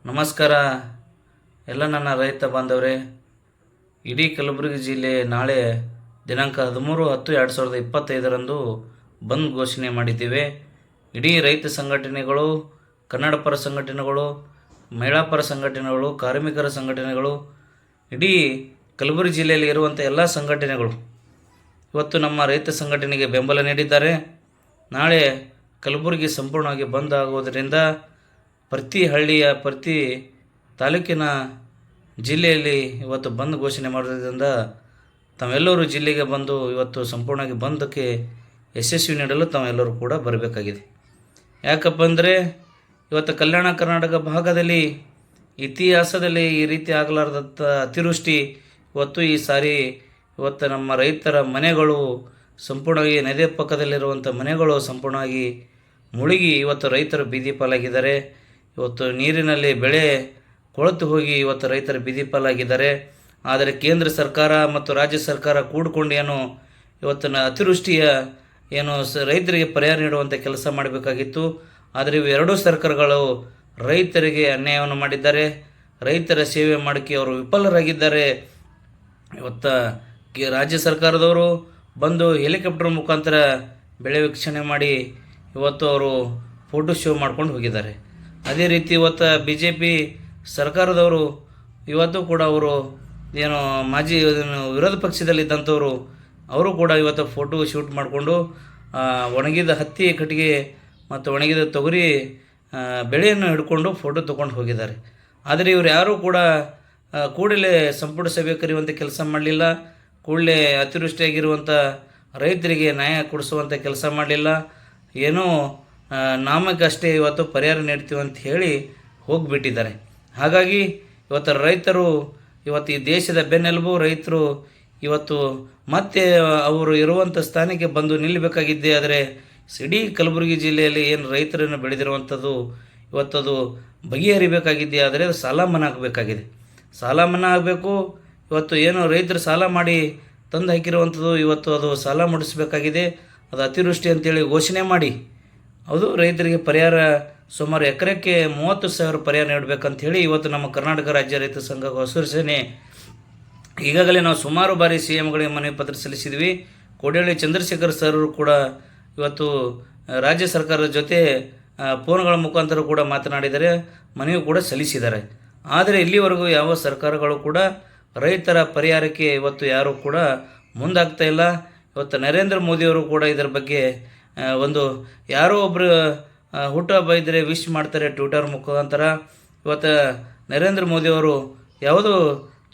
ನಮಸ್ಕಾರ ಎಲ್ಲ ನನ್ನ ರೈತ ಬಾಂಧವರೇ. ಇಡೀ ಕಲಬುರಗಿ ಜಿಲ್ಲೆ ನಾಳೆ ದಿನಾಂಕ 13/10/2025 ಬಂದ್ ಘೋಷಣೆ ಮಾಡಿದ್ದೇವೆ. ಇಡೀ ರೈತ ಸಂಘಟನೆಗಳು, ಕನ್ನಡ ಪರ ಸಂಘಟನೆಗಳು, ಮಹಿಳಾ ಪರ ಸಂಘಟನೆಗಳು, ಕಾರ್ಮಿಕರ ಸಂಘಟನೆಗಳು, ಇಡೀ ಕಲಬುರಗಿ ಜಿಲ್ಲೆಯಲ್ಲಿ ಇರುವಂಥ ಎಲ್ಲ ಸಂಘಟನೆಗಳು ಇವತ್ತು ನಮ್ಮ ರೈತ ಸಂಘಟನೆಗೆ ಬೆಂಬಲ ನೀಡಿದ್ದಾರೆ. ನಾಳೆ ಕಲಬುರಗಿ ಸಂಪೂರ್ಣವಾಗಿ ಬಂದ್ ಆಗುವುದರಿಂದ ಪ್ರತಿ ಹಳ್ಳಿಯ, ಪ್ರತಿ ತಾಲೂಕಿನ, ಜಿಲ್ಲೆಯಲ್ಲಿ ಇವತ್ತು ಬಂದ್ ಘೋಷಣೆ ಮಾಡೋದ್ರಿಂದ ತಾವೆಲ್ಲರೂ ಜಿಲ್ಲೆಗೆ ಬಂದು ಇವತ್ತು ಸಂಪೂರ್ಣವಾಗಿ ಬಂದಕ್ಕೆ ಯಶಸ್ವಿ ನೀಡಲು ತಾವೆಲ್ಲರೂ ಕೂಡ ಬರಬೇಕಾಗಿದೆ. ಯಾಕಪ್ಪ ಅಂದರೆ ಇವತ್ತು ಕಲ್ಯಾಣ ಕರ್ನಾಟಕ ಭಾಗದಲ್ಲಿ ಇತಿಹಾಸದಲ್ಲಿ ಈ ರೀತಿ ಆಗಲಾರ್ದಂಥ ಅತಿವೃಷ್ಟಿ ಇವತ್ತು ಈ ಸಾರಿ ಇವತ್ತು ನಮ್ಮ ರೈತರ ಮನೆಗಳು ಸಂಪೂರ್ಣವಾಗಿ ನದಿ ಪಕ್ಕದಲ್ಲಿರುವಂಥ ಮನೆಗಳು ಸಂಪೂರ್ಣವಾಗಿ ಮುಳುಗಿ ಇವತ್ತು ರೈತರು ಬೀದಿ ಪಾಲಾಗಿದ್ದಾರೆ. ಇವತ್ತು ನೀರಿನಲ್ಲಿ ಬೆಳೆ ಕೊಳೆತು ಹೋಗಿ ಇವತ್ತು ರೈತರು ಬೀದಿ ಪಾಲಾಗಿದ್ದಾರೆ. ಆದರೆ ಕೇಂದ್ರ ಸರ್ಕಾರ ಮತ್ತು ರಾಜ್ಯ ಸರ್ಕಾರ ಕೂಡಿಕೊಂಡು ಇವತ್ತಿನ ಅತಿವೃಷ್ಟಿಯ ರೈತರಿಗೆ ಪರಿಹಾರ ನೀಡುವಂಥ ಕೆಲಸ ಮಾಡಬೇಕಾಗಿತ್ತು. ಆದರೆ ಇವೆರಡೂ ಸರ್ಕಾರಗಳು ರೈತರಿಗೆ ಅನ್ಯಾಯವನ್ನು ಮಾಡಿದ್ದಾರೆ. ರೈತರ ಸೇವೆ ಮಾಡೋಕ್ಕೆ ಅವರು ವಿಫಲರಾಗಿದ್ದಾರೆ. ಇವತ್ತು ರಾಜ್ಯ ಸರ್ಕಾರದವರು ಬಂದು ಹೆಲಿಕಾಪ್ಟರ್ ಮುಖಾಂತರ ಬೆಳೆ ವೀಕ್ಷಣೆ ಮಾಡಿ ಇವತ್ತು ಅವರು ಫೋಟೋ ಶೋ ಮಾಡ್ಕೊಂಡು ಹೋಗಿದ್ದಾರೆ. ಅದೇ ರೀತಿ ಇವತ್ತು BJP ಸರ್ಕಾರದವರು ಇವತ್ತು ಕೂಡ ಅವರು ಮಾಜಿ ವಿರೋಧ ಪಕ್ಷದಲ್ಲಿದ್ದಂಥವರು ಅವರು ಕೂಡ ಇವತ್ತು ಫೋಟೋ ಶೂಟ್ ಮಾಡಿಕೊಂಡು ಒಣಗಿದ ಹತ್ತಿ ಕಟ್ಟಿಗೆ ಮತ್ತು ಒಣಗಿದ ತೊಗರಿ ಬೆಳೆಯನ್ನು ಹಿಡ್ಕೊಂಡು ಫೋಟೋ ತೊಗೊಂಡು ಹೋಗಿದ್ದಾರೆ. ಆದರೆ ಇವರು ಯಾರೂ ಕೂಡ ಕೂಡಲೇ ಸಂಪುಟ ಸಭೆ ಕರೆಯುವಂಥ ಕೆಲಸ ಮಾಡಲಿಲ್ಲ. ಕೂಡಲೇ ಅತಿವೃಷ್ಟಿಯಾಗಿರುವಂಥ ರೈತರಿಗೆ ನ್ಯಾಯ ಕೊಡಿಸುವಂಥ ಕೆಲಸ ಮಾಡಲಿಲ್ಲ. ಏನೋ ನಾಮಕ್ಕಷ್ಟೇ ಇವತ್ತು ಪರಿಹಾರ ನೀಡ್ತೀವಿ ಅಂತ ಹೇಳಿ ಹೋಗಿಬಿಟ್ಟಿದ್ದಾರೆ. ಹಾಗಾಗಿ ಇವತ್ತು ರೈತರು ಇವತ್ತು ಈ ದೇಶದ ಬೆನ್ನೆಲುಬು ರೈತರು ಇವತ್ತು ಮತ್ತೆ ಅವರು ಇರುವಂಥ ಸ್ಥಾನಕ್ಕೆ ಬಂದು ನಿಲ್ಲಬೇಕಾಗಿದ್ದೆ. ಆದರೆ ಇಡೀ ಕಲಬುರಗಿ ಜಿಲ್ಲೆಯಲ್ಲಿ ಏನು ರೈತರನ್ನು ಬೆಳೆದಿರುವಂಥದ್ದು ಇವತ್ತದು ಬಗೆಹರಿಬೇಕಾಗಿದ್ದೆ. ಆದರೆ ಅದು ಸಾಲ ಮನ್ನಾ ಆಗಬೇಕಾಗಿದೆ. ಸಾಲ ಮನ್ನಾ ಆಗಬೇಕು. ಇವತ್ತು ಏನು ರೈತರು ಸಾಲ ಮಾಡಿ ತಂದು ಹಾಕಿರುವಂಥದ್ದು ಇವತ್ತು ಅದು ಸಾಲ ಮುಡಿಸಬೇಕಾಗಿದೆ. ಅದು ಅತಿವೃಷ್ಟಿ ಅಂತೇಳಿ ಘೋಷಣೆ ಮಾಡಿ ಅದು ರೈತರಿಗೆ ಪರಿಹಾರ ಸುಮಾರು ಎಕರೆಕ್ಕೆ 30,000 ಪರಿಹಾರ ನೀಡಬೇಕಂತ ಹೇಳಿ ಇವತ್ತು ನಮ್ಮ ಕರ್ನಾಟಕ ರಾಜ್ಯ ರೈತ ಸಂಘ ಹಸಿರು ಸೇನೆ ಈಗಾಗಲೇ ನಾವು ಸುಮಾರು ಬಾರಿ CMಗಳಿಗೆ ಮನವಿ ಪತ್ರ ಸಲ್ಲಿಸಿದ್ವಿ. ಕೋಡಿಹಳ್ಳಿ ಚಂದ್ರಶೇಖರ್ ಸರ್ ಕೂಡ ಇವತ್ತು ರಾಜ್ಯ ಸರ್ಕಾರದ ಜೊತೆ ಫೋನ್ಗಳ ಮುಖಾಂತರ ಕೂಡ ಮಾತನಾಡಿದರೆ ಮನವಿ ಕೂಡ ಸಲ್ಲಿಸಿದ್ದಾರೆ. ಆದರೆ ಇಲ್ಲಿವರೆಗೂ ಯಾವ ಸರ್ಕಾರಗಳು ಕೂಡ ರೈತರ ಪರಿಹಾರಕ್ಕೆ ಇವತ್ತು ಯಾರೂ ಕೂಡ ಮುಂದಾಗ್ತಾ ಇಲ್ಲ. ಇವತ್ತು ನರೇಂದ್ರ ಮೋದಿಯವರು ಕೂಡ ಇದರ ಬಗ್ಗೆ ಯಾರೋ ಒಬ್ಬರು ಹುಟ್ಟುಹಬ್ಬ ಇದ್ದರೆ ವಿಶ್ ಮಾಡ್ತಾರೆ ಟ್ವಿಟರ್ ಮುಖಾಂತರ. ಇವತ್ತು ನರೇಂದ್ರ ಮೋದಿಯವರು ಯಾವುದೋ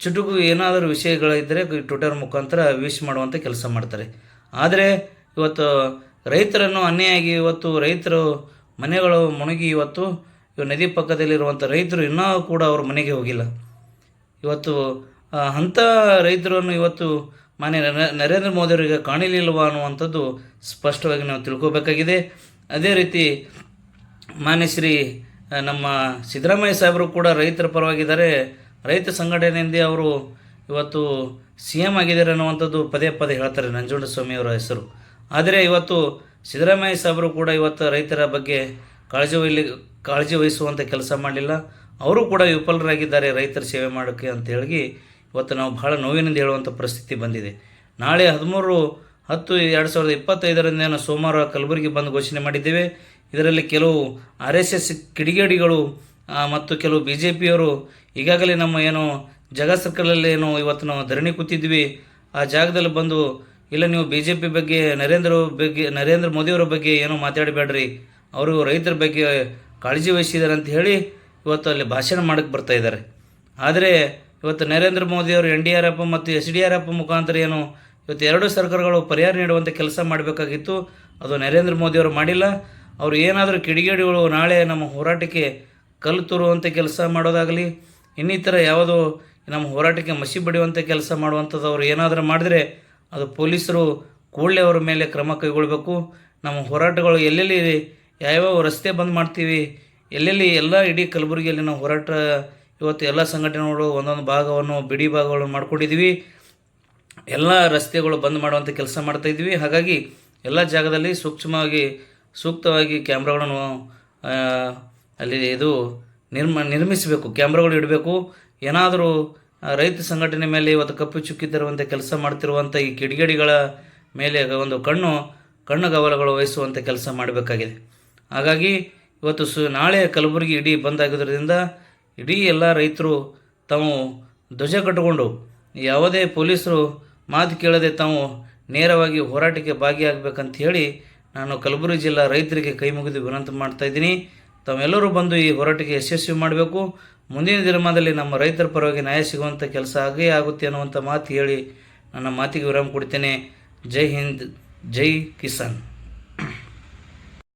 ಚುಟುಕು ಏನಾದರೂ ವಿಷಯಗಳಿದ್ದರೆ ಟ್ವಿಟರ್ ಮುಖಾಂತರ ವಿಶ್ ಮಾಡುವಂಥ ಕೆಲಸ ಮಾಡ್ತಾರೆ. ಆದರೆ ಇವತ್ತು ರೈತರನ್ನು ಅನ್ಯಾಯವಾಗಿ ಇವತ್ತು ರೈತರು ಮನೆಗಳು ಮುಳುಗಿ ಇವತ್ತು ನದಿ ಪಕ್ಕದಲ್ಲಿರುವಂಥ ರೈತರು ಇನ್ನೂ ಕೂಡ ಅವ್ರ ಮನೆಗೆ ಹೋಗಿಲ್ಲ. ಇವತ್ತು ಅಂಥ ರೈತರನ್ನು ಇವತ್ತು ಮಾನ್ಯ ನರೇಂದ್ರ ಮೋದಿಯವರಿಗೆ ಕಾಣಲಿಲ್ವಾ ಅನ್ನುವಂಥದ್ದು ಸ್ಪಷ್ಟವಾಗಿ ನಾವು ತಿಳ್ಕೋಬೇಕಾಗಿದೆ. ಅದೇ ರೀತಿ ಮಾನ್ಯ ಶ್ರೀ ನಮ್ಮ ಸಿದ್ದರಾಮಯ್ಯ ಸಾಹೇಬರು ಕೂಡ ರೈತರ ಪರವಾಗಿದ್ದಾರೆ. ರೈತ ಸಂಘಟನೆಯಿಂದ ಅವರು ಇವತ್ತು CM ಆಗಿದ್ದಾರೆ ಅನ್ನುವಂಥದ್ದು ಪದೇ ಪದೇ ಹೇಳ್ತಾರೆ ನಂಜುಂಡಸ್ವಾಮಿಯವರ ಹೆಸರು. ಆದರೆ ಇವತ್ತು ಸಿದ್ದರಾಮಯ್ಯ ಸಾಹೇಬರು ಕೂಡ ಇವತ್ತು ರೈತರ ಬಗ್ಗೆ ಕಾಳಜಿ ವಹಿಸುವಂಥ ಕೆಲಸ ಮಾಡಲಿಲ್ಲ. ಅವರು ಕೂಡ ವಿಫಲರಾಗಿದ್ದಾರೆ ರೈತರ ಸೇವೆ ಮಾಡೋಕ್ಕೆ ಅಂತೇಳಿ ಇವತ್ತು ನಾವು ಬಹಳ ನೋವಿನಿಂದ ಹೇಳುವಂಥ ಪರಿಸ್ಥಿತಿ ಬಂದಿದೆ. ನಾಳೆ 13/10/2025 ಸೋಮವಾರ ಕಲಬುರಗಿ ಬಂದ್ ಘೋಷಣೆ ಮಾಡಿದ್ದೇವೆ. ಇದರಲ್ಲಿ ಕೆಲವು RSS ಕಿಡಿಗೇಡಿಗಳು ಮತ್ತು ಕೆಲವು BJPಯವರು ಈಗಾಗಲೇ ನಮ್ಮ ಜಗ ಸರ್ಕಲಲ್ಲಿ ಇವತ್ತು ನಾವು ಧರಣಿ ಕೂತಿದ್ವಿ. ಆ ಜಾಗದಲ್ಲಿ ಬಂದು ಇಲ್ಲ ನೀವು BJP ಬಗ್ಗೆ ನರೇಂದ್ರ ಮೋದಿಯವರ ಬಗ್ಗೆ ಏನೋ ಮಾತಾಡಬೇಡ್ರಿ, ಅವರು ರೈತರ ಬಗ್ಗೆ ಕಾಳಜಿ ವಹಿಸಿದ್ದಾರೆ ಅಂತ ಹೇಳಿ ಇವತ್ತು ಅಲ್ಲಿ ಭಾಷಣ ಮಾಡೋಕ್ಕೆ ಬರ್ತಾ ಇದ್ದಾರೆ. ಆದರೆ ಇವತ್ತು ನರೇಂದ್ರ ಮೋದಿಯವರು NDRF ಮತ್ತು SDRF ಮುಖಾಂತರ ಇವತ್ತು ಎರಡೂ ಸರ್ಕಾರಗಳು ಪರಿಹಾರ ನೀಡುವಂಥ ಕೆಲಸ ಮಾಡಬೇಕಾಗಿತ್ತು. ಅದು ನರೇಂದ್ರ ಮೋದಿಯವರು ಮಾಡಿಲ್ಲ. ಅವರು ಏನಾದರೂ ಕಿಡಿಗೇಡಿಗಳು ನಾಳೆ ನಮ್ಮ ಹೋರಾಟಕ್ಕೆ ಕಲ್ಲು ತರುವಂಥ ಕೆಲಸ ಮಾಡೋದಾಗಲಿ, ಇನ್ನಿತರ ಯಾವುದೋ ನಮ್ಮ ಹೋರಾಟಕ್ಕೆ ಮಸಿ ಬಡಿಯುವಂಥ ಕೆಲಸ ಮಾಡುವಂಥದ್ದು ಅವರು ಏನಾದರೂ ಮಾಡಿದ್ರೆ ಅದು ಪೊಲೀಸರು ಕೂಡಲೇ ಅವರ ಮೇಲೆ ಕ್ರಮ ಕೈಗೊಳ್ಳಬೇಕು. ನಮ್ಮ ಹೋರಾಟಗಳು ಎಲ್ಲೆಲ್ಲಿ ಯಾವ್ಯಾವ ರಸ್ತೆ ಬಂದ್ ಮಾಡ್ತೀವಿ, ಎಲ್ಲೆಲ್ಲಿ ಎಲ್ಲ ಇಡೀ ಕಲಬುರಗಿಯಲ್ಲಿ ನಾವು ಹೋರಾಟ ಇವತ್ತು ಎಲ್ಲ ಸಂಘಟನೆಗಳು ಒಂದೊಂದು ಭಾಗವನ್ನು ಬಿಡಿ ಭಾಗಗಳನ್ನು ಮಾಡ್ಕೊಂಡಿದ್ವಿ. ಎಲ್ಲ ರಸ್ತೆಗಳು ಬಂದ್ ಮಾಡುವಂಥ ಕೆಲಸ ಮಾಡ್ತಾಯಿದ್ವಿ. ಹಾಗಾಗಿ ಎಲ್ಲ ಜಾಗದಲ್ಲಿ ಸೂಕ್ತವಾಗಿ ಕ್ಯಾಮ್ರಾಗಳನ್ನು ಅಲ್ಲಿ ನಿರ್ಮಿಸಬೇಕು, ಕ್ಯಾಮ್ರಾಗಳು ಇಡಬೇಕು. ಏನಾದರೂ ರೈತ ಸಂಘಟನೆ ಮೇಲೆ ಇವತ್ತು ಕಪ್ಪು ಚುಕ್ಕಿ ತರುವಂಥ ಕೆಲಸ ಮಾಡ್ತಿರುವಂಥ ಈ ಕಿಡಿಗೇಡಿಗಳ ಮೇಲೆ ಒಂದು ಕಣ್ಣುಗವಲುಗಳು ವಹಿಸುವಂಥ ಕೆಲಸ ಮಾಡಬೇಕಾಗಿದೆ. ಹಾಗಾಗಿ ಇವತ್ತು ನಾಳೆ ಕಲಬುರಗಿ ಇಡೀ ಬಂದ್ ಆಗಿರೋದ್ರಿಂದ ಇಡೀ ಎಲ್ಲ ರೈತರು ತಾವು ಧ್ವಜ ಕಟ್ಟಿಕೊಂಡು ಯಾವುದೇ ಪೊಲೀಸರು ಮಾತು ಕೇಳದೆ ತಾವು ನೇರವಾಗಿ ಹೋರಾಟಕ್ಕೆ ಭಾಗಿಯಾಗಬೇಕಂತ ಹೇಳಿ ನಾನು ಕಲಬುರಗಿ ಜಿಲ್ಲಾ ರೈತರಿಗೆ ಕೈ ಮುಗಿದು ವಿನಂತಿ ಮಾಡ್ತಾಯಿದ್ದೀನಿ. ತಾವೆಲ್ಲರೂ ಬಂದು ಈ ಹೋರಾಟಕ್ಕೆ ಯಶಸ್ವಿ ಮಾಡಬೇಕು. ಮುಂದಿನ ದಿನಮಾನದಲ್ಲಿ ನಮ್ಮ ರೈತರ ಪರವಾಗಿ ನ್ಯಾಯ ಸಿಗುವಂಥ ಕೆಲಸ ಆಗೇ ಆಗುತ್ತೆ ಅನ್ನುವಂಥ ಮಾತು ಹೇಳಿ ನನ್ನ ಮಾತಿಗೆ ವಿರಾಮ ಕೊಡ್ತೇನೆ. ಜೈ ಹಿಂದ್, ಜೈ ಕಿಸಾನ್.